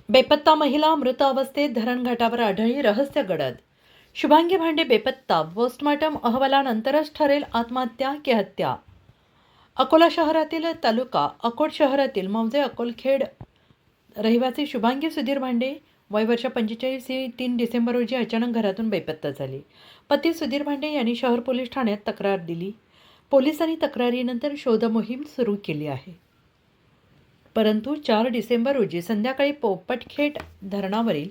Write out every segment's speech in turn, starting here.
बेपत्ता महिला मृत अवस्थेत धरणघाटावर आढळली, रहस्य गडद. शुभांगी भांडे बेपत्ता, पोस्टमॉर्टम अहवालानंतरच ठरेल आत्महत्या की हत्या. अकोला शहरातील तालुका अकोट शहरातील मौजे अकोलखेड रहिवासी शुभांगी सुधीर भांडे वय वर्ष 45 ही 3 डिसेंबर रोजी अचानक घरातून बेपत्ता झाली. पती सुधीर भांडे यांनी शहर पोलीस ठाण्यात तक्रार दिली. पोलिसांनी तक्रारीनंतर शोध मोहीम सुरू केली आहे. परंतु 4 डिसेंबर रोजी संध्याकाळी पोपटखेड धरणावरील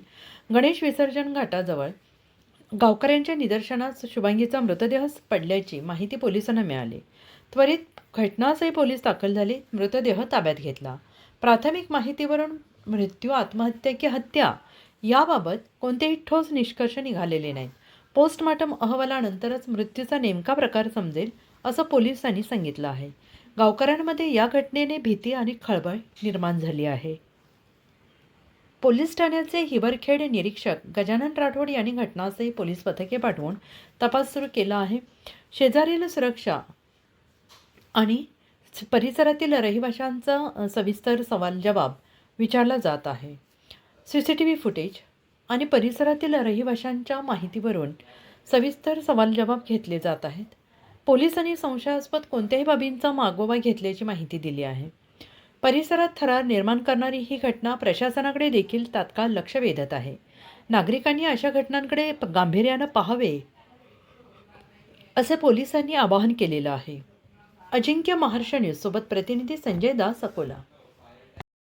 गणेश विसर्जन घाटाजवळ गावकऱ्यांच्या निदर्शनास शुभांगीचा मृतदेह पडल्याची माहिती पोलिसांना मिळाली. त्वरित घटनास्थळी पोलीस दाखल झाले, मृतदेह ताब्यात घेतला. प्राथमिक माहितीवरून मृत्यू, आत्महत्या की हत्या याबाबत कोणतेही ठोस निष्कर्ष निघालेले नाहीत. पोस्टमॉर्टम अहवालानंतरच मृत्यूचा नेमका प्रकार समजेल, असं पोलिसांनी सांगितलं आहे. गावकऱ्यांमध्ये या घटनेने भीती आणि खळबळ निर्माण झाली आहे. पोलीस ठाण्याचे हिवरखेड निरीक्षक गजानन राठोड यांनी घटनास्थळी पोलीस पथके पाठवून तपास सुरू केला आहे. शेजारील सुरक्षा आणि परिसरातील रहिवाशांचा सविस्तर सवाल जवाब विचारला जात आहे. CCTV फुटेज आणि परिसरातील रहिवाशांच्या माहितीवरून सविस्तर सवाल जवाब घेतले जात आहेत. पोलिसांनी संशयास्पद कोणत्याही बाबींचा मागोवा घेतल्याची माहिती दिली आहे. परिसरात थरार निर्माण करणारी ही घटना प्रशासनाकडे देखील तात्काळ लक्ष वेधत आहे. नागरिकांनी अशा घटनांकडे गांभीर्यानं पाहावे, असे पोलिसांनी आवाहन केलेलं आहे. अजिंक्य महाराष्ट्र न्यूज सोबत प्रतिनिधी संजय दास, अकोला.